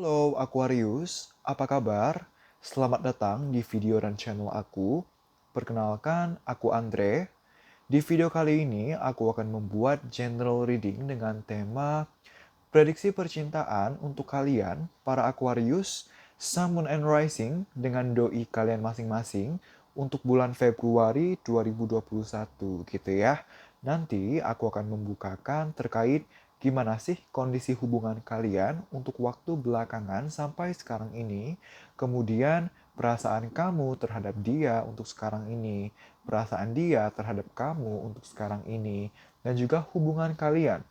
Halo Aquarius, apa kabar? Selamat datang di video dan channel aku. Perkenalkan, aku Andre. Di video kali ini, aku akan membuat general reading dengan tema prediksi percintaan untuk kalian, para Aquarius, Sun, Moon, and Rising dengan doi kalian masing-masing untuk bulan Februari 2021 gitu ya. Nanti aku akan membukakan terkait gimana sih kondisi hubungan kalian untuk waktu belakangan sampai sekarang ini, kemudian perasaan kamu terhadap dia untuk sekarang ini, perasaan dia terhadap kamu untuk sekarang ini, dan juga hubungan kalian,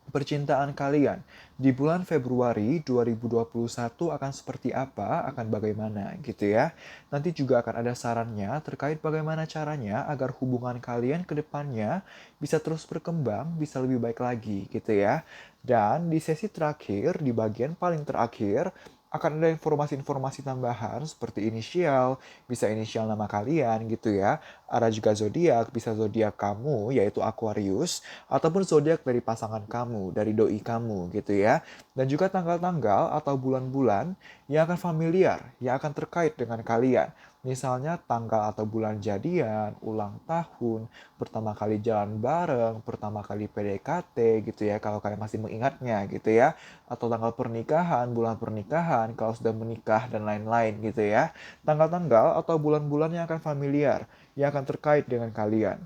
percintaan kalian di bulan Februari 2021 akan seperti apa, akan bagaimana gitu ya. Nanti juga akan ada sarannya terkait bagaimana caranya agar hubungan kalian ke depannya bisa terus berkembang, bisa lebih baik lagi gitu ya. Dan di sesi terakhir, di bagian paling terakhir, akan ada informasi-informasi tambahan seperti inisial, bisa inisial nama kalian gitu ya. Ada juga zodiak, bisa zodiak kamu yaitu Aquarius, ataupun zodiak dari pasangan kamu, dari doi kamu gitu ya. Dan juga tanggal-tanggal atau bulan-bulan yang akan familiar, yang akan terkait dengan kalian. Misalnya tanggal atau bulan jadian, ulang tahun, pertama kali jalan bareng, pertama kali PDKT gitu ya, kalau kalian masih mengingatnya gitu ya. Atau tanggal pernikahan, bulan pernikahan, kalau sudah menikah dan lain-lain gitu ya. Tanggal-tanggal atau bulan-bulan yang akan familiar, yang akan terkait dengan kalian.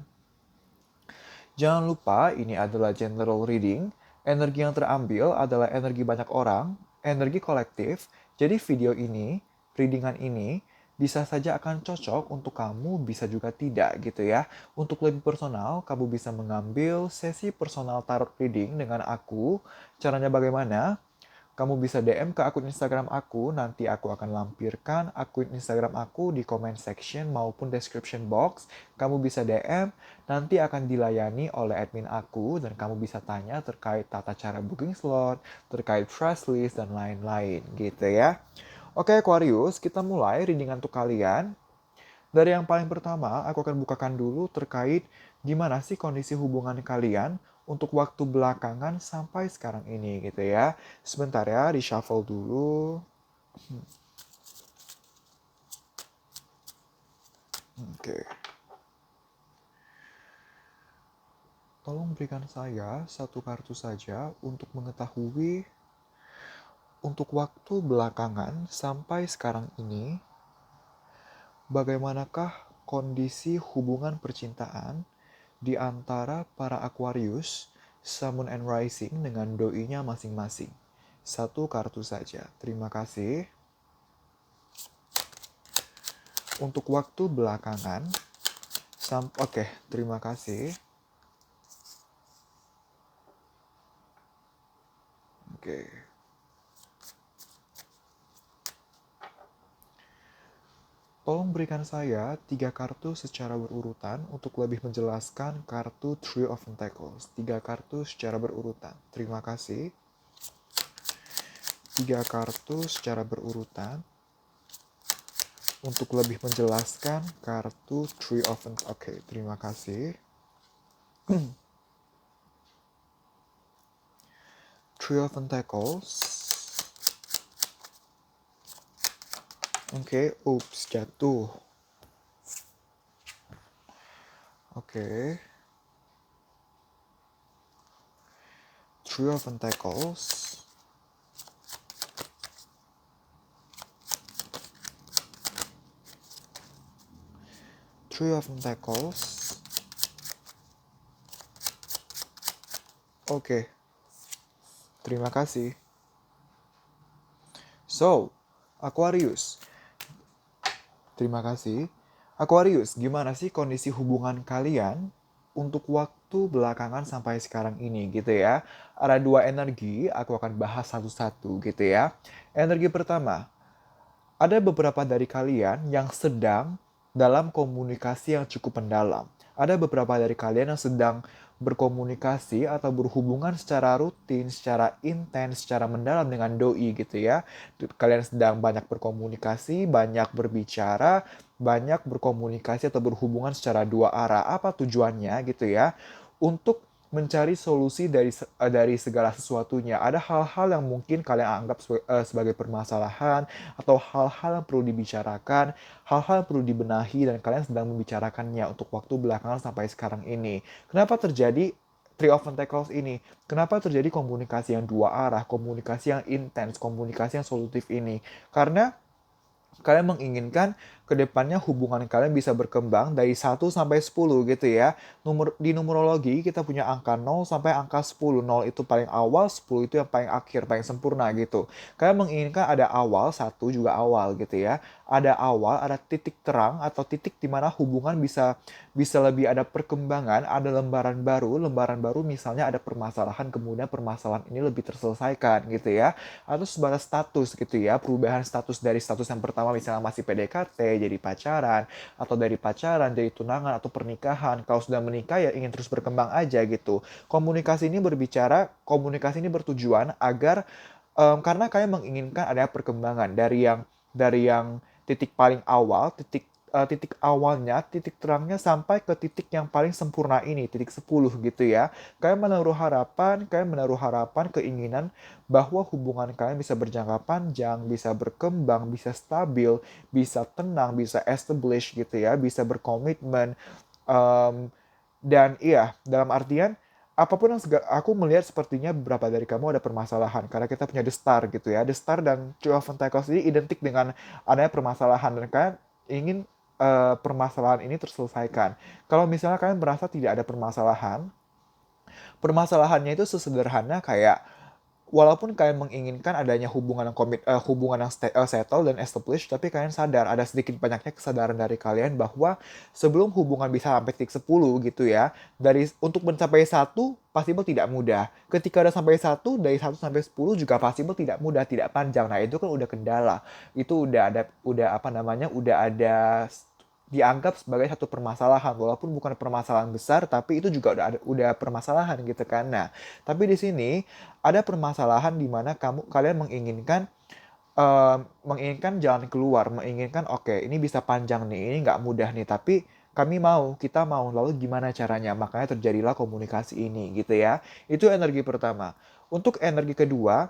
Jangan lupa, ini adalah general reading. Energi yang terambil adalah energi banyak orang, energi kolektif. Jadi video ini, readingan ini, bisa saja akan cocok untuk kamu, bisa juga tidak gitu ya. Untuk lebih personal, kamu bisa mengambil sesi personal tarot reading dengan aku. Caranya bagaimana? Kamu bisa DM ke akun Instagram aku, nanti aku akan lampirkan akun Instagram aku di comment section maupun description box. Kamu bisa DM, nanti akan dilayani oleh admin aku, dan kamu bisa tanya terkait tata cara booking slot, terkait price list, dan lain-lain gitu ya. Oke Aquarius, kita mulai readingan untuk kalian. Dari yang paling pertama, aku akan bukakan dulu terkait gimana sih kondisi hubungan kalian untuk waktu belakangan sampai sekarang ini gitu ya. Sebentar ya, di shuffle dulu. Oke. Tolong berikan saya satu kartu saja untuk mengetahui untuk waktu belakangan sampai sekarang ini, bagaimanakah kondisi hubungan percintaan di antara para Aquarius, Sun, Moon, and Rising dengan doinya masing-masing. Satu kartu saja. Terima kasih. Untuk waktu belakangan, oke, terima kasih. Oke. Tolong berikan saya 3 kartu secara berurutan untuk lebih menjelaskan kartu Three of Pentacles. 3 kartu secara berurutan. Terima kasih. 3 kartu secara berurutan untuk lebih menjelaskan kartu Three of Pentacles. Oke, terima kasih. Three of Pentacles. Oke, oops, jatuh. Oke. Three of Pentacles. Three of Pentacles. Oke. Terima kasih. So, Aquarius. Terima kasih. Aquarius, gimana sih kondisi hubungan kalian untuk waktu belakangan sampai sekarang ini gitu ya? Ada 2 energi, aku akan bahas satu-satu gitu ya. Energi pertama, ada beberapa dari kalian yang sedang dalam komunikasi yang cukup mendalam. Ada beberapa dari kalian yang sedang berkomunikasi atau berhubungan secara rutin, secara intens, secara mendalam dengan doi gitu ya. Kalian sedang banyak berkomunikasi, banyak berbicara, banyak berkomunikasi atau berhubungan secara dua arah. Apa tujuannya gitu ya? Untuk mencari solusi dari segala sesuatunya. Ada hal-hal yang mungkin kalian anggap sebagai permasalahan, atau hal-hal yang perlu dibicarakan, hal-hal yang perlu dibenahi, dan kalian sedang membicarakannya untuk waktu belakangan sampai sekarang ini. Kenapa terjadi Three of Pentacles ini? Kenapa terjadi komunikasi yang dua arah, komunikasi yang intens, komunikasi yang solutif ini? Karena kalian menginginkan kedepannya hubungan kalian bisa berkembang dari 1 sampai 10 gitu ya. Di numerologi kita punya angka 0 sampai angka 10. 0 itu paling awal, 10 itu yang paling akhir, paling sempurna gitu. Kalian menginginkan ada awal, 1 juga awal gitu ya. Ada awal, ada titik terang atau titik di mana hubungan bisa lebih ada perkembangan, ada lembaran baru misalnya ada permasalahan, kemudian permasalahan ini lebih terselesaikan gitu ya. Atau sebatas status gitu ya, perubahan status dari status yang pertama misalnya masih PDKT jadi pacaran, atau dari pacaran jadi tunangan atau pernikahan. Kalau sudah menikah ya ingin terus berkembang aja gitu. Komunikasi ini bertujuan agar karena kalian menginginkan ada perkembangan dari yang titik paling awal, titik awalnya, titik terangnya sampai ke titik yang paling sempurna ini, titik 10 gitu ya. Kalian menaruh harapan, keinginan bahwa hubungan kalian bisa berjangka panjang, bisa berkembang, bisa stabil, bisa tenang, bisa establish gitu ya, bisa berkomitmen. Um, dan iya, dalam artian apapun aku melihat sepertinya beberapa dari kamu ada permasalahan karena kita punya The Star gitu ya. The Star dan Two of Pentacles ini identik dengan adanya permasalahan dan kalian ingin permasalahan ini terselesaikan. Kalau misalnya kalian merasa tidak ada permasalahan, permasalahannya itu sesederhana kayak walaupun kalian menginginkan adanya hubungan yang settle dan established, tapi kalian sadar ada sedikit banyaknya kesadaran dari kalian bahwa sebelum hubungan bisa sampai titik 10 gitu ya, untuk mencapai 1 possible tidak mudah. Ketika ada sampai 1, dari 1 sampai 10 juga possible tidak mudah, tidak panjang. Nah, itu kan udah kendala. Itu udah apa namanya, udah ada dianggap sebagai satu permasalahan, walaupun bukan permasalahan besar tapi itu juga udah permasalahan gitu kan. Nah, tapi di sini ada permasalahan di mana kalian menginginkan jalan keluar, menginginkan oke, ini bisa panjang nih, ini nggak mudah nih, tapi kita mau, lalu gimana caranya? Makanya terjadilah komunikasi ini gitu ya. Itu energi pertama. Untuk energi kedua,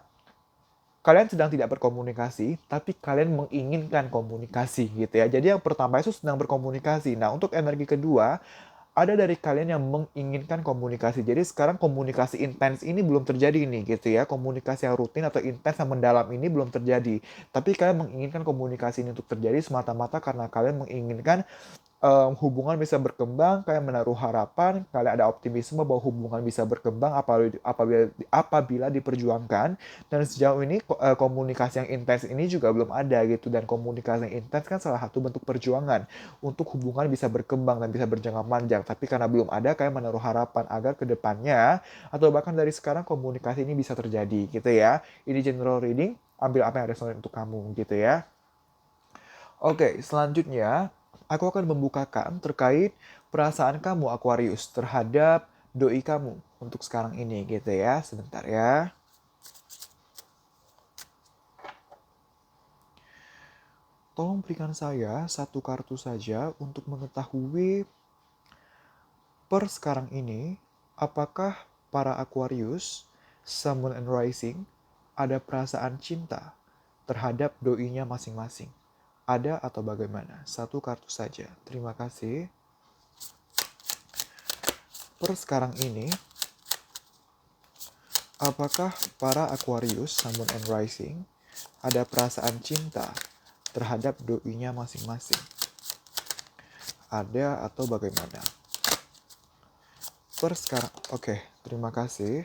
kalian sedang tidak berkomunikasi, tapi kalian menginginkan komunikasi gitu ya. Jadi yang pertama itu sedang berkomunikasi. Nah, untuk energi kedua, ada dari kalian yang menginginkan komunikasi. Jadi sekarang komunikasi intens ini belum terjadi nih gitu ya. Komunikasi yang rutin atau intens yang mendalam ini belum terjadi. Tapi kalian menginginkan komunikasi ini untuk terjadi semata-mata karena kalian menginginkan hubungan bisa berkembang, kalian menaruh harapan, kalian ada optimisme bahwa hubungan bisa berkembang apabila diperjuangkan. Dan sejauh ini komunikasi yang intens ini juga belum ada gitu. Dan komunikasi yang intens kan salah satu bentuk perjuangan untuk hubungan bisa berkembang dan bisa berjangka panjang. Tapi karena belum ada, kalian menaruh harapan agar kedepannya atau bahkan dari sekarang komunikasi ini bisa terjadi gitu ya. Ini general reading, ambil apa yang resonate untuk kamu gitu ya. Oke, selanjutnya aku akan membukakan terkait perasaan kamu Aquarius terhadap doi kamu untuk sekarang ini gitu ya. Sebentar ya. Tolong berikan saya satu kartu saja untuk mengetahui per sekarang ini apakah para Aquarius, Sun, Moon, and Rising ada perasaan cinta terhadap doinya masing-masing. Ada atau bagaimana? Satu kartu saja. Terima kasih. Per sekarang ini, apakah para Aquarius, Sun, Moon, and Rising ada perasaan cinta terhadap doinya masing-masing? Ada atau bagaimana? Per sekarang, oke, terima kasih.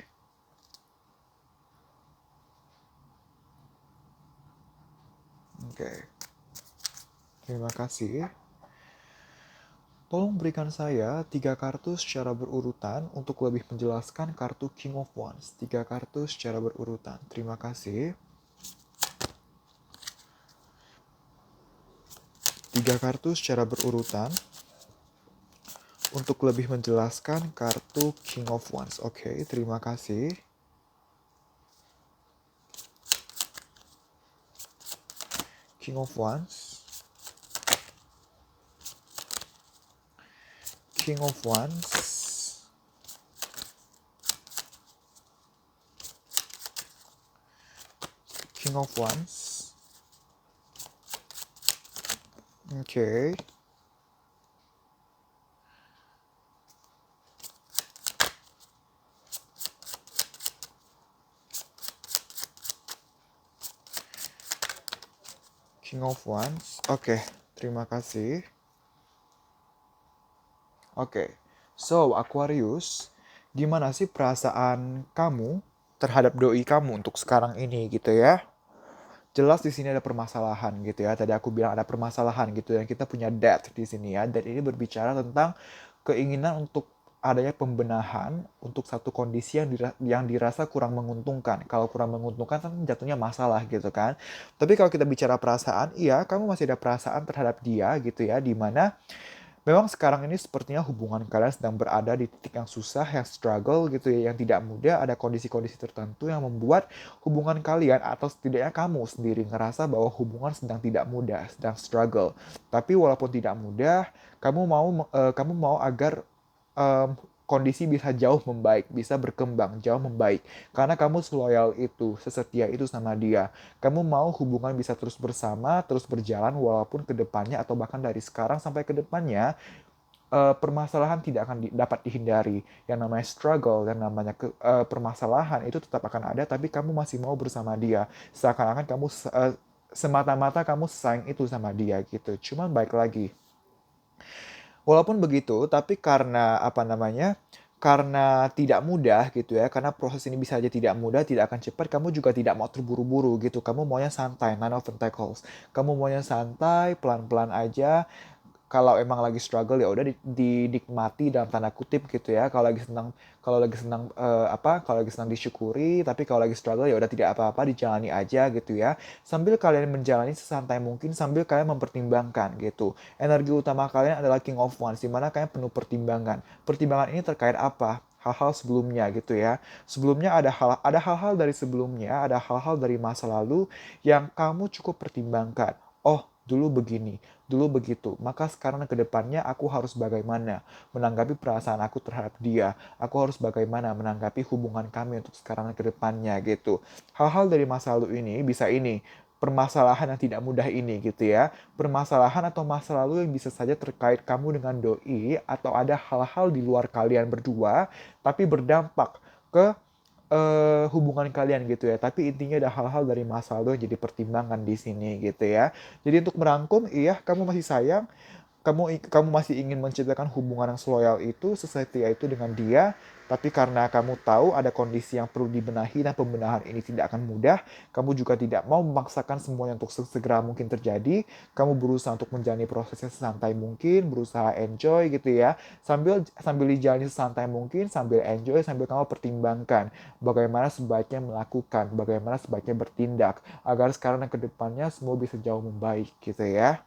Oke, terima kasih. Tolong berikan saya 3 kartu secara berurutan untuk lebih menjelaskan kartu King of Wands. 3 kartu secara berurutan. Terima kasih. 3 kartu secara berurutan untuk lebih menjelaskan kartu King of Wands. Oke, terima kasih. King of Wands. King of Wands. King of Wands. Oke. King of Wands. Oke, terima kasih. Oke. So, Aquarius, gimana sih perasaan kamu terhadap doi kamu untuk sekarang ini gitu ya? Jelas di sini ada permasalahan gitu ya. Tadi aku bilang ada permasalahan gitu dan kita punya death di sini ya. Dan ini berbicara tentang keinginan untuk adanya pembenahan untuk satu kondisi yang dirasa kurang menguntungkan. Kalau kurang menguntungkan kan jatuhnya masalah gitu kan. Tapi kalau kita bicara perasaan, iya kamu masih ada perasaan terhadap dia gitu ya. Dimana memang sekarang ini sepertinya hubungan kalian sedang berada di titik yang susah, yang struggle gitu ya, yang tidak mudah, ada kondisi-kondisi tertentu yang membuat hubungan kalian atau setidaknya kamu sendiri ngerasa bahwa hubungan sedang tidak mudah, sedang struggle. Tapi walaupun tidak mudah, kamu mau agar kondisi bisa jauh membaik, bisa berkembang, jauh membaik. Karena kamu seloyal itu, sesetia itu sama dia. Kamu mau hubungan bisa terus bersama, terus berjalan walaupun ke depannya atau bahkan dari sekarang sampai ke depannya permasalahan tidak akan dapat dihindari. Yang namanya struggle, yang namanya permasalahan itu tetap akan ada, tapi kamu masih mau bersama dia. Seakan-akan kamu semata-mata kamu sayang itu sama dia gitu. Cuman baik lagi. Walaupun begitu, tapi karena apa namanya? Karena tidak mudah gitu ya, karena proses ini bisa aja tidak mudah, tidak akan cepat, kamu juga tidak mau terburu-buru gitu. Kamu maunya santai, nine of pentacles. Kamu maunya santai, pelan-pelan aja, kalau emang lagi struggle ya udah dinikmati dalam tanda kutip gitu ya. Kalau lagi senang disyukuri, tapi kalau lagi struggle ya udah tidak apa-apa, dijalani aja gitu ya. Sambil kalian menjalani sesantai mungkin, sambil kalian mempertimbangkan gitu. Energi utama kalian adalah King of Wands, di mana kalian penuh pertimbangan. Pertimbangan ini terkait apa? Hal-hal sebelumnya gitu ya. Sebelumnya ada hal-hal dari sebelumnya, ada hal-hal dari masa lalu yang kamu cukup pertimbangkan. Oh, dulu begini, dulu begitu. Maka sekarang ke depannya aku harus bagaimana menanggapi perasaan aku terhadap dia. Aku harus bagaimana menanggapi hubungan kami untuk sekarang ke depannya gitu. Hal-hal dari masa lalu ini bisa ini permasalahan yang tidak mudah ini gitu ya. Permasalahan atau masa lalu yang bisa saja terkait kamu dengan doi atau ada hal-hal di luar kalian berdua tapi berdampak ke hubungan kalian gitu ya. Tapi intinya ada hal-hal dari masa lalu yang jadi pertimbangan di sini gitu ya. Jadi untuk merangkum, iya kamu masih sayang, kamu masih ingin menciptakan hubungan yang loyal itu, sesetia itu dengan dia, tapi karena kamu tahu ada kondisi yang perlu dibenahi dan pembenahan ini tidak akan mudah, kamu juga tidak mau memaksakan semuanya untuk segera mungkin terjadi, kamu berusaha untuk menjalani prosesnya sesantai mungkin, berusaha enjoy gitu ya, sambil dijalani sesantai mungkin, sambil enjoy, sambil kamu pertimbangkan bagaimana sebaiknya melakukan, bagaimana sebaiknya bertindak, agar sekarang dan kedepannya semua bisa jauh membaik gitu ya.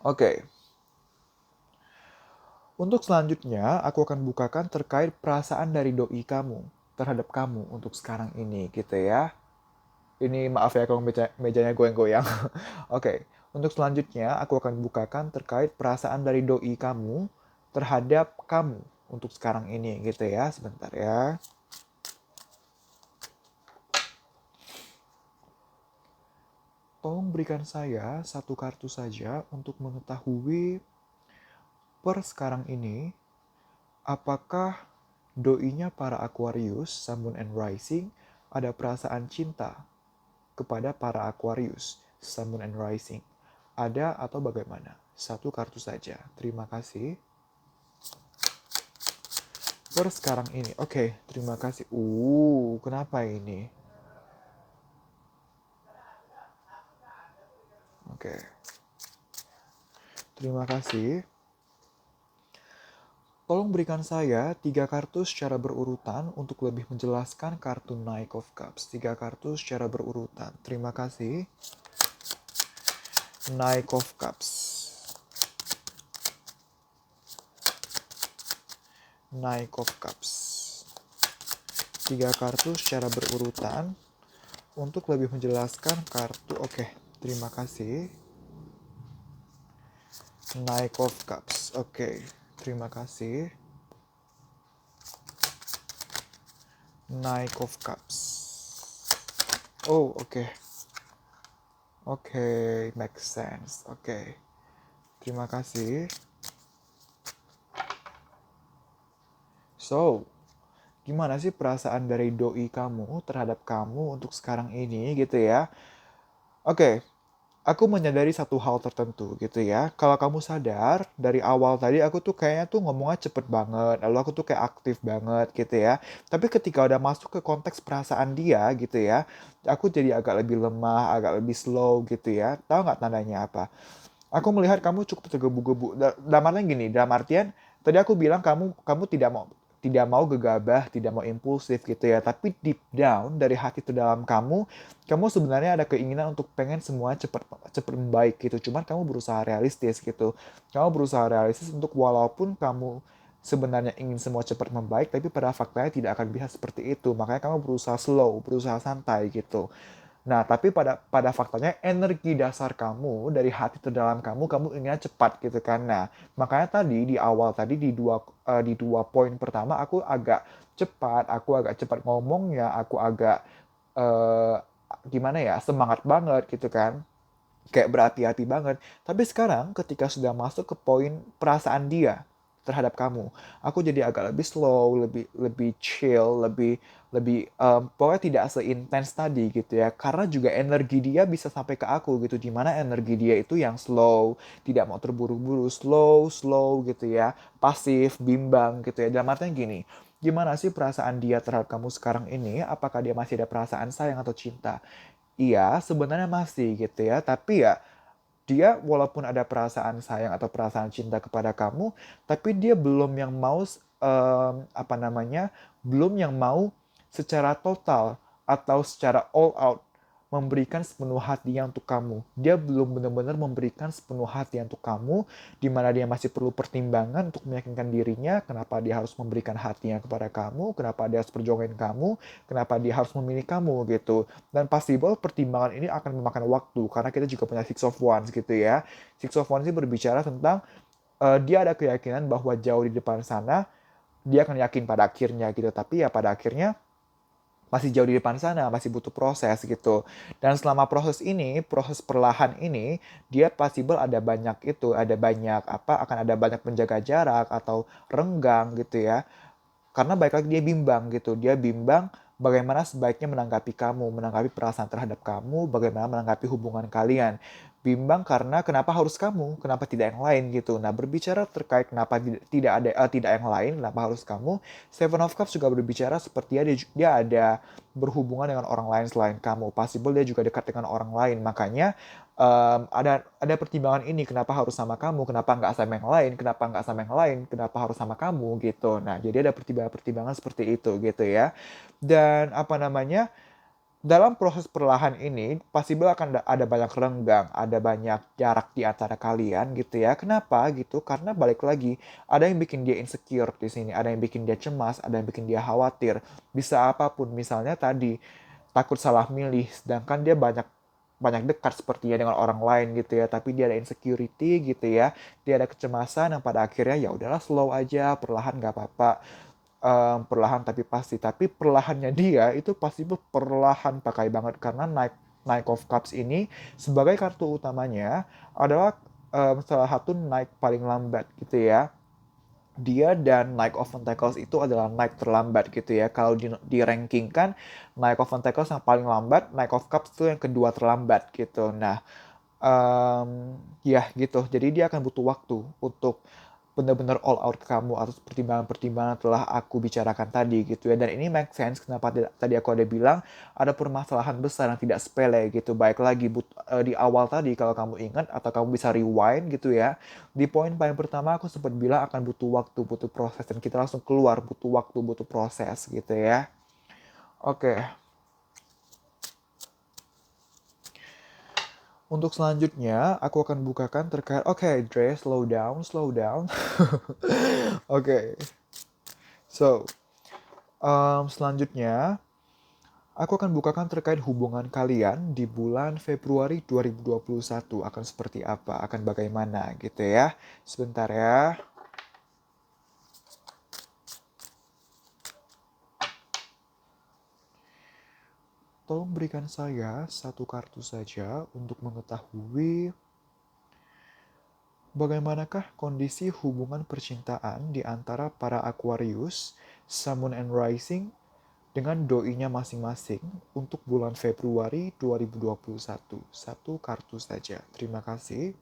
Oke, untuk selanjutnya aku akan bukakan terkait perasaan dari doi kamu terhadap kamu untuk sekarang ini gitu ya. Ini maaf ya kalau mejanya goyang-goyang. Oke, untuk selanjutnya aku akan bukakan terkait perasaan dari doi kamu terhadap kamu untuk sekarang ini gitu ya. Sebentar ya. Tolong berikan saya satu kartu saja untuk mengetahui per sekarang ini apakah doinya para Aquarius, Sun, Moon, and Rising ada perasaan cinta kepada para Aquarius, Sun, Moon, and Rising. Ada atau bagaimana? Satu kartu saja. Terima kasih. Per sekarang ini. Oke, terima kasih. Kenapa ini? Oke. Terima kasih. Tolong berikan saya 3 kartu secara berurutan untuk lebih menjelaskan kartu Knight of Cups. 3 kartu secara berurutan. Terima kasih. Knight of Cups. Knight of Cups. 3 kartu secara berurutan untuk lebih menjelaskan kartu. Oke, terima kasih. Knight of Cups. Oke, terima kasih. Knight of Cups. Oh, oke. Oke, make sense. Oke. Terima kasih. So, gimana sih perasaan dari doi kamu terhadap kamu untuk sekarang ini gitu ya? Oke, aku menyadari satu hal tertentu gitu ya. Kalau kamu sadar dari awal tadi aku tuh kayaknya tuh ngomongnya cepet banget, lalu aku tuh kayak aktif banget gitu ya. Tapi ketika udah masuk ke konteks perasaan dia gitu ya, aku jadi agak lebih lemah, agak lebih slow gitu ya. Tahu nggak tandanya apa? Aku melihat kamu cukup tergebu-gebu. Dalam artian gini, dalam artian tadi aku bilang kamu tidak mau gegabah, tidak mau impulsif gitu ya. Tapi deep down dari hati terdalam kamu sebenarnya ada keinginan untuk pengen semua cepat cepat membaik gitu. Cuman kamu berusaha realistis gitu. Kamu berusaha realistis untuk walaupun kamu sebenarnya ingin semua cepat membaik, tapi pada faktanya tidak akan bisa seperti itu. Makanya kamu berusaha slow, berusaha santai gitu. Nah, tapi pada faktanya energi dasar kamu dari hati terdalam kamu inginnya cepat gitu kan. Nah, makanya tadi di awal tadi di dua poin pertama aku agak cepat ngomongnya, aku agak eh, gimana ya, semangat banget gitu kan. Kayak berapi-api banget. Tapi sekarang ketika sudah masuk ke poin perasaan dia terhadap kamu, aku jadi agak lebih slow, lebih lebih chill, lebih lebih pokoknya tidak seintens tadi gitu ya. Karena juga energi dia bisa sampai ke aku gitu. Dimana energi dia itu yang slow, tidak mau terburu-buru, slow, slow gitu ya. Pasif, bimbang gitu ya. Dalam artinya gini, gimana sih perasaan dia terhadap kamu sekarang ini? Apakah dia masih ada perasaan sayang atau cinta? Iya, sebenarnya masih gitu ya. Tapi ya dia walaupun ada perasaan sayang atau perasaan cinta kepada kamu, tapi dia belum yang mau apa namanya, belum yang mau secara total atau secara all out memberikan sepenuh hatinya untuk kamu. Dia belum benar-benar memberikan sepenuh hati untuk kamu, di mana dia masih perlu pertimbangan untuk meyakinkan dirinya, kenapa dia harus memberikan hatinya kepada kamu, kenapa dia harus perjuangin kamu, kenapa dia harus memilih kamu gitu. Dan possible pertimbangan ini akan memakan waktu, karena kita juga punya Six of Wands gitu ya. Six of Wands ini berbicara tentang dia ada keyakinan bahwa jauh di depan sana, dia akan yakin pada akhirnya gitu. Tapi ya pada akhirnya masih jauh di depan sana, masih butuh proses gitu. Dan selama proses ini, proses perlahan ini, dia possible ada banyak itu, ada banyak apa, akan ada banyak menjaga jarak atau renggang gitu ya. Karena baik lagi dia bimbang gitu, dia bimbang bagaimana sebaiknya menanggapi kamu, menanggapi perasaan terhadap kamu, bagaimana menanggapi hubungan kalian. Bimbang karena kenapa harus kamu, kenapa tidak yang lain gitu. Nah, berbicara terkait kenapa tidak yang lain, kenapa harus kamu, Seven of Cups juga berbicara seperti dia ada berhubungan dengan orang lain selain kamu. Possible dia juga dekat dengan orang lain. Makanya ada pertimbangan ini, kenapa harus sama kamu, kenapa nggak sama yang lain, kenapa nggak sama yang lain, kenapa harus sama kamu gitu. Nah, jadi ada pertimbangan-pertimbangan seperti itu gitu ya. Dan apa namanya, dalam proses perlahan ini, possible akan ada banyak renggang, ada banyak jarak di antara kalian gitu ya. Kenapa gitu? Karena balik lagi, ada yang bikin dia insecure di sini, ada yang bikin dia cemas, ada yang bikin dia khawatir. Bisa apapun, misalnya tadi takut salah milih, sedangkan dia banyak banyak dekat sepertinya dengan orang lain gitu ya, tapi dia ada insecurity gitu ya, dia ada kecemasan yang pada akhirnya ya udahlah slow aja, perlahan nggak apa-apa. Perlahan tapi pasti, tapi perlahannya dia itu pasti perlahan pakai banget karena Knight of Cups ini sebagai kartu utamanya adalah salah satu Knight paling lambat gitu ya. Dia dan Knight of Pentacles itu adalah Knight terlambat gitu ya. Kalau di ranking kan Knight of Pentacles yang paling lambat, Knight of Cups itu yang kedua terlambat gitu. Nah, ya gitu. Jadi dia akan butuh waktu untuk benar-benar all out ke kamu atas pertimbangan-pertimbangan telah aku bicarakan tadi gitu ya. Dan ini make sense kenapa tadi aku ada bilang ada permasalahan besar yang tidak sepele gitu. Baik lagi di awal tadi kalau kamu ingat atau kamu bisa rewind gitu ya. Di poin paling pertama aku sempat bilang akan butuh waktu, butuh proses dan kita langsung keluar butuh waktu, butuh proses gitu ya. Oke, untuk selanjutnya aku akan bukakan terkait Dre, slow down, slow down. Oke, so selanjutnya aku akan bukakan terkait hubungan kalian di bulan Februari 2021 akan seperti apa, akan bagaimana gitu ya. Sebentar ya. Tolong berikan saya satu kartu saja untuk mengetahui bagaimanakah kondisi hubungan percintaan di antara para Aquarius, Sun, Moon, and Rising dengan doinya masing-masing untuk bulan Februari 2021. Satu kartu saja. Terima kasih.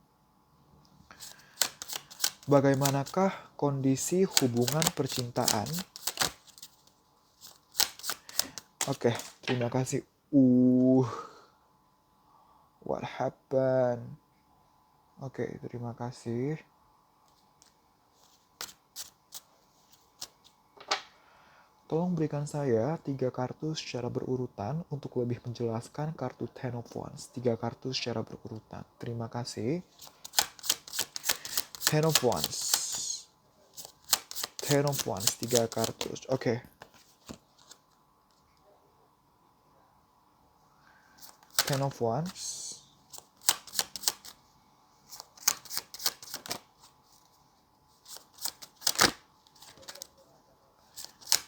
Bagaimanakah kondisi hubungan percintaan? Oke, terima kasih. What happened? Oke, terima kasih. Tolong berikan saya 3 kartu secara berurutan untuk lebih menjelaskan kartu Ten of Wands. 3 kartu secara berurutan. Terima kasih. Ten of Wands. Ten of Wands, 3 kartu. Oke. Ten of Wands.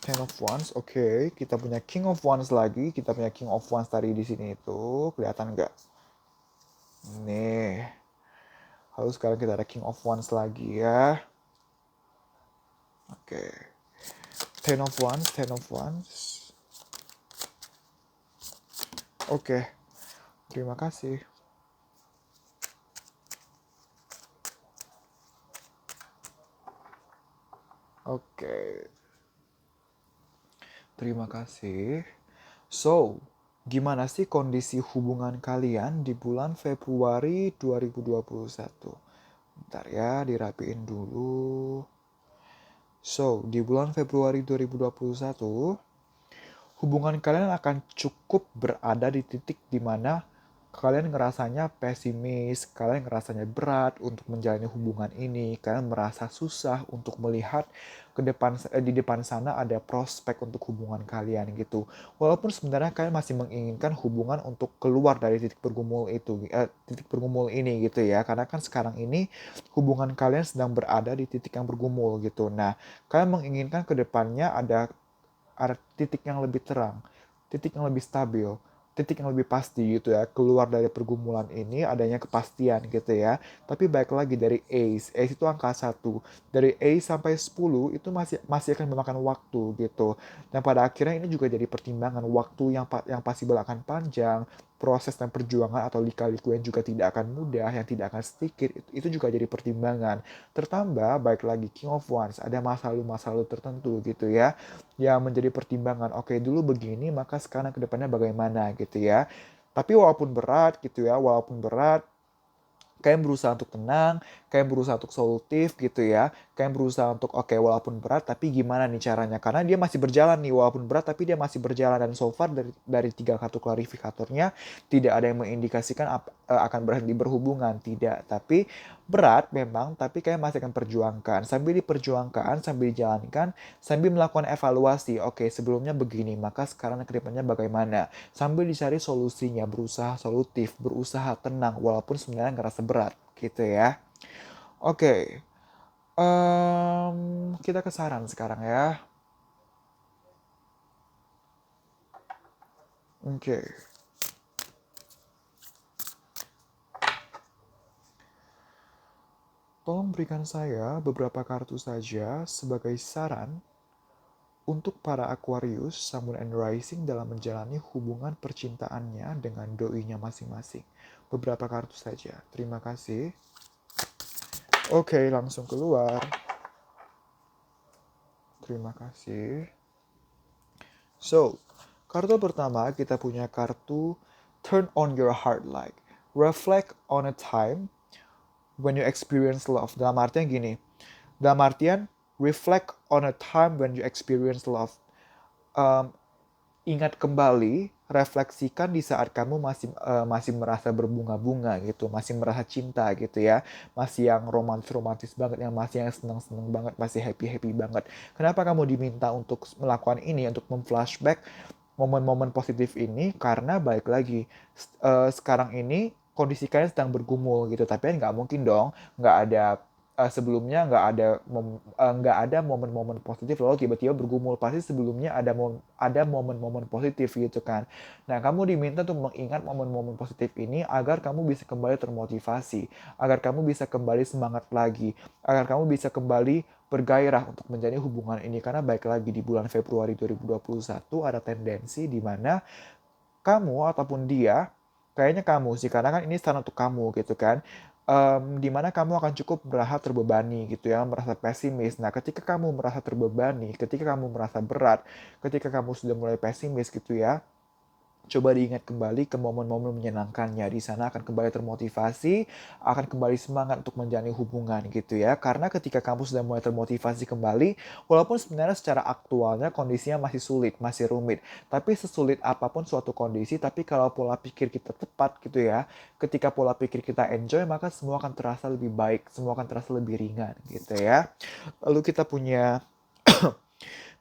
Ten of Wands, oke. Kita punya King of Wands lagi. Kita punya King of Wands tadi di sini itu. Kelihatan nggak? Nih. Lalu sekarang kita ada King of Wands lagi ya. Oke. Ten of Wands, Ten of Wands. Oke. Terima kasih. Oke. Terima kasih. So, gimana sih kondisi hubungan kalian di bulan Februari 2021? Bentar ya, dirapiin dulu. So, di bulan Februari 2021, hubungan kalian akan cukup berada di titik di mana kalian ngerasanya pesimis, kalian ngerasanya berat untuk menjalani hubungan ini, kalian merasa susah untuk melihat di depan sana ada prospek untuk hubungan kalian gitu. Walaupun sebenarnya kalian masih menginginkan hubungan untuk keluar dari titik bergumul ini gitu ya. Karena kan sekarang ini hubungan kalian sedang berada di titik yang bergumul gitu. Nah, kalian menginginkan ke depannya ada titik yang lebih terang, titik yang lebih stabil, titik yang lebih pasti gitu ya. Keluar dari pergumulan ini adanya kepastian gitu ya. Tapi baik lagi dari Ace itu angka 1. Dari Ace sampai 10 itu masih akan memakan waktu gitu. Dan pada akhirnya ini juga jadi pertimbangan waktu yang pasti akan panjang, proses dan perjuangan atau lika-liku yang juga tidak akan mudah, yang tidak akan sedikit, itu juga jadi pertimbangan. Tertambah, baik lagi King of Wands, ada masa lalu tertentu gitu ya, yang menjadi pertimbangan. Oke, dulu begini, maka sekarang ke depannya bagaimana gitu ya. Tapi walaupun berat gitu ya, walaupun berat, kalian berusaha untuk tenang, kalian berusaha untuk solutif gitu ya. Kalian berusaha untuk oke, walaupun berat tapi gimana nih caranya? Karena dia masih berjalan nih, walaupun berat tapi dia masih berjalan. Dan so far dari 3 kartu klarifikatornya tidak ada yang mengindikasikan akan berhenti berhubungan, tidak. Tapi berat memang, tapi kalian masih akan perjuangkan. Sambil diperjuangkan, sambil dijalankan, sambil melakukan evaluasi. Oke, sebelumnya begini, maka sekarang ke depannya bagaimana? Sambil dicari solusinya, berusaha solutif, berusaha tenang, walaupun sebenarnya ngerasa berat gitu ya. Oke, kita ke saran sekarang ya. Oke. Tolong berikan saya beberapa kartu saja sebagai saran untuk para Aquarius, Sun, Moon, and Rising dalam menjalani hubungan percintaannya dengan doinya masing-masing. Beberapa kartu saja. Terima kasih. Oke, langsung keluar. Terima kasih. So, kartu pertama kita punya kartu Turn on your heart light. Reflect on a time when you experience love. Dalam artian gini. Dalam artian reflect on a time when you experience love. Ingat kembali, refleksikan di saat kamu masih merasa berbunga-bunga gitu, masih merasa cinta gitu ya, masih yang romantis banget, yang masih yang seneng banget, masih happy banget. Kenapa kamu diminta untuk melakukan ini, untuk memflashback momen-momen positif ini? Karena balik lagi, sekarang ini kondisi kalian sedang bergumul gitu, tapi kan nggak mungkin dong nggak ada sebelumnya nggak ada momen-momen positif lalu tiba-tiba bergumul. Pasti sebelumnya ada momen-momen positif gitu kan. Nah, kamu diminta untuk mengingat momen-momen positif ini agar kamu bisa kembali termotivasi, agar kamu bisa kembali semangat lagi, agar kamu bisa kembali bergairah untuk menjalani hubungan ini. Karena baik lagi di bulan Februari 2021 ada tendensi di mana kamu ataupun dia, kayaknya kamu sih, karena kan ini saran untuk kamu gitu kan, di mana kamu akan cukup merasa terbebani gitu ya, merasa pesimis. Nah, ketika kamu merasa terbebani, ketika kamu merasa berat, ketika kamu sudah mulai pesimis gitu ya, coba diingat kembali ke momen-momen menyenangkannya. Di sana akan kembali termotivasi, akan kembali semangat untuk menjalani hubungan gitu ya. Karena ketika kamu sudah mulai termotivasi kembali, walaupun sebenarnya secara aktualnya kondisinya masih sulit, masih rumit. Tapi sesulit apapun suatu kondisi, tapi kalau pola pikir kita tepat gitu ya, ketika pola pikir kita enjoy, maka semua akan terasa lebih baik, semua akan terasa lebih ringan gitu ya. Lalu kita punya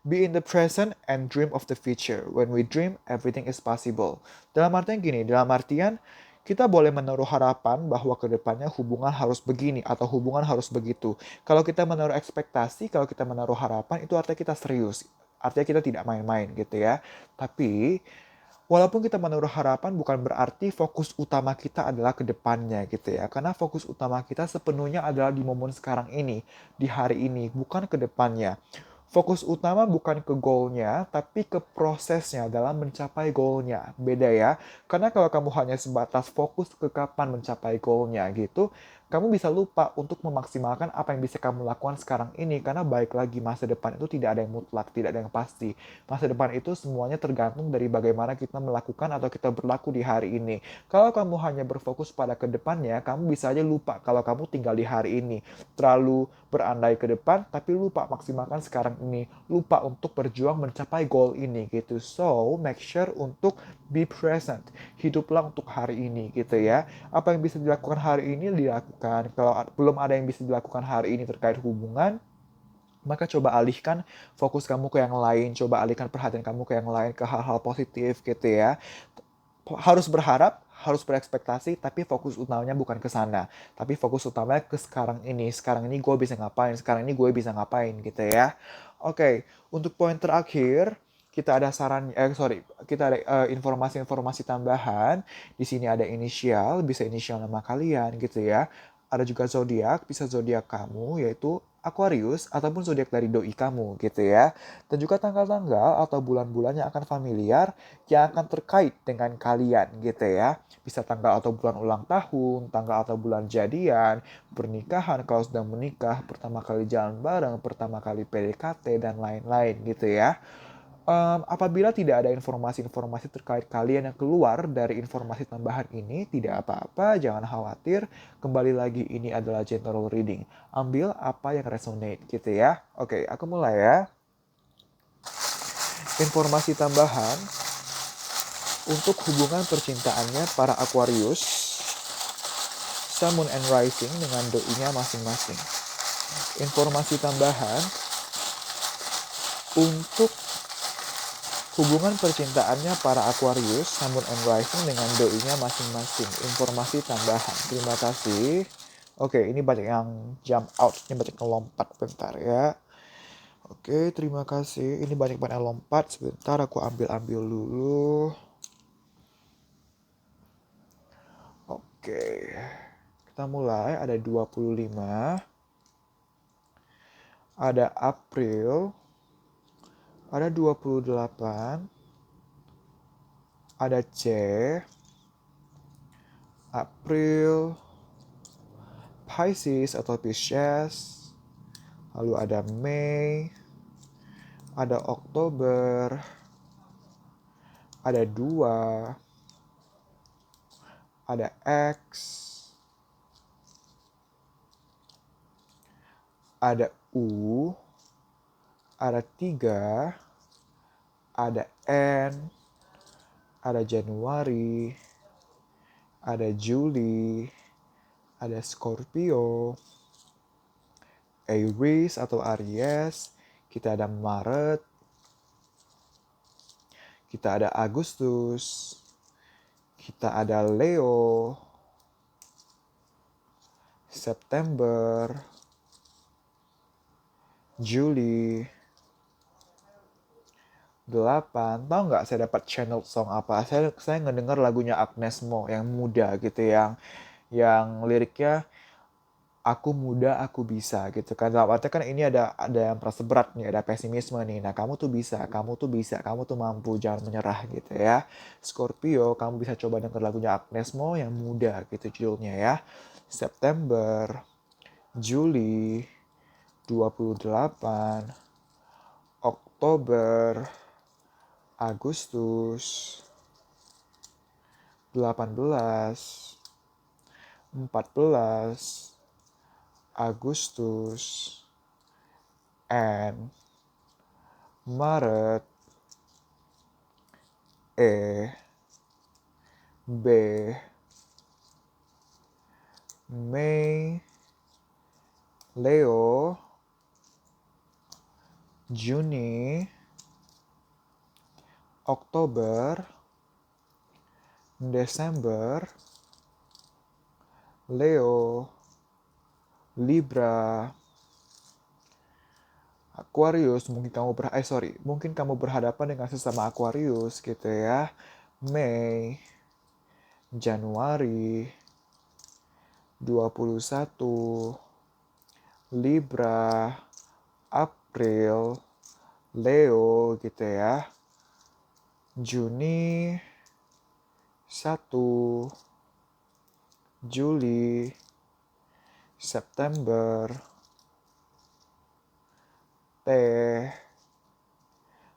be in the present and dream of the future. When we dream, everything is possible. Dalam artian gini, dalam artian kita boleh menaruh harapan bahwa ke depannya hubungan harus begini atau hubungan harus begitu. Kalau kita menaruh ekspektasi, kalau kita menaruh harapan, itu artinya kita serius. Artinya kita tidak main-main gitu ya. Tapi walaupun kita menaruh harapan bukan berarti fokus utama kita adalah ke depannya gitu ya. Karena fokus utama kita sepenuhnya adalah di momen sekarang ini, di hari ini, bukan ke depannya. Fokus utama bukan ke goalnya, tapi ke prosesnya dalam mencapai goalnya. Beda ya, karena kalau kamu hanya sebatas fokus ke kapan mencapai goalnya gitu, kamu bisa lupa untuk memaksimalkan apa yang bisa kamu lakukan sekarang ini. Karena baik lagi, masa depan itu tidak ada yang mutlak, tidak ada yang pasti. Masa depan itu semuanya tergantung dari bagaimana kita melakukan atau kita berlaku di hari ini. Kalau kamu hanya berfokus pada ke depannya, kamu bisa aja lupa kalau kamu tinggal di hari ini. Terlalu berandai ke depan, tapi lupa maksimalkan sekarang ini. Lupa untuk berjuang mencapai goal ini gitu. So, make sure untuk be present. Hiduplah untuk hari ini gitu ya. Apa yang bisa dilakukan hari ini dilakukan. Kalau belum ada yang bisa dilakukan hari ini terkait hubungan, maka coba alihkan fokus kamu ke yang lain, coba alihkan perhatian kamu ke yang lain, ke hal-hal positif gitu ya. Harus berharap, harus berekspektasi, tapi fokus utamanya bukan ke sana. Tapi fokus utamanya ke sekarang ini. Sekarang ini gue bisa ngapain, sekarang ini gue bisa ngapain gitu ya. Oke, untuk poin terakhir, kita ada kita ada informasi-informasi tambahan. Di sini ada inisial, bisa inisial nama kalian gitu ya. Ada juga zodiak, bisa zodiak kamu yaitu Aquarius ataupun zodiak dari doi kamu gitu ya. Dan juga tanggal-tanggal atau bulan-bulan yang akan familiar yang akan terkait dengan kalian gitu ya. Bisa tanggal atau bulan ulang tahun, tanggal atau bulan jadian, pernikahan kalau sudah menikah, pertama kali jalan bareng, pertama kali PDKT, dan lain-lain gitu ya. Apabila tidak ada informasi-informasi terkait kalian yang keluar dari informasi tambahan ini, tidak apa-apa, jangan khawatir. Kembali lagi, ini adalah general reading. Ambil apa yang resonate gitu ya. Oke, aku mulai ya. Informasi tambahan untuk hubungan percintaannya para Aquarius, Sun, Moon, and Rising dengan doi-nya masing-masing. Informasi tambahan untuk hubungan percintaannya para Aquarius, Sun, Moon, and Rising dengan doi-nya masing-masing. Informasi tambahan. Terima kasih. Oke, ini banyak yang jump out, ini banyak yang lompat. Bentar ya. Oke, terima kasih. Ini banyak yang lompat. Sebentar, aku ambil dulu. Oke, kita mulai. Ada 25. Ada April. Ada 28. Ada C. April. Pisces atau Pisces. Lalu ada Mei. Ada Oktober. Ada 2. Ada X. Ada U. Ada 3. Ada N. Ada Januari. Ada Juli. Ada Scorpio. Aries atau Aries. Kita ada Maret. Kita ada Agustus. Kita ada Leo. September. Juli 8. Tahu nggak saya dapat channel song apa? Saya ngedenger lagunya Agnes Mo yang muda gitu, yang liriknya aku muda aku bisa gitu kan. Dalam artinya kan ini ada yang merasa berat nih, ada pesimisme nih. Nah, kamu tuh bisa, kamu tuh bisa, kamu tuh mampu, jangan menyerah gitu ya. Scorpio, kamu bisa coba denger lagunya Agnes Mo yang muda gitu judulnya ya. September, Juli 28, Oktober, Agustus 18, 14, Agustus, and Maret, E, B, Mei, Leo, Juni, Oktober, Desember, Leo, Libra, Aquarius. Mungkin kamu berhadapan dengan sesama Aquarius gitu ya. Mei, Januari 21, Libra, April, Leo gitu ya. Juni 1, Juli, September, T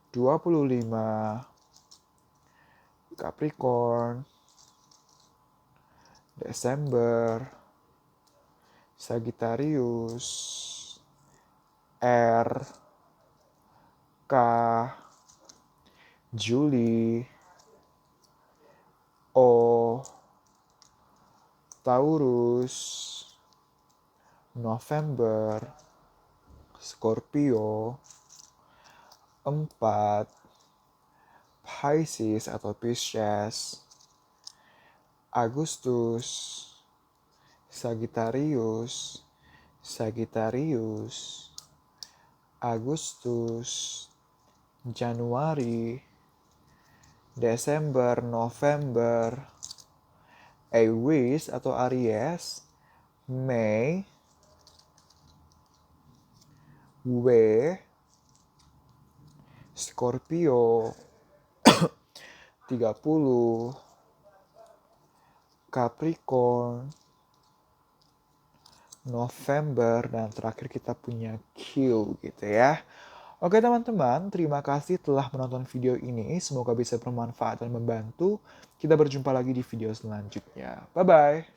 25, Capricorn, Desember, Sagittarius, R, K, Juli, O, Taurus, November, Scorpio, 4, Pisces atau Pisces, Agustus, Sagittarius, Agustus, Januari, Desember, November, Aries atau Aries, Mei, W, Scorpio, 30, Capricorn, November, dan terakhir kita punya Q gitu ya. Oke teman-teman, terima kasih telah menonton video ini. Semoga bisa bermanfaat dan membantu. Kita berjumpa lagi di video selanjutnya. Bye-bye.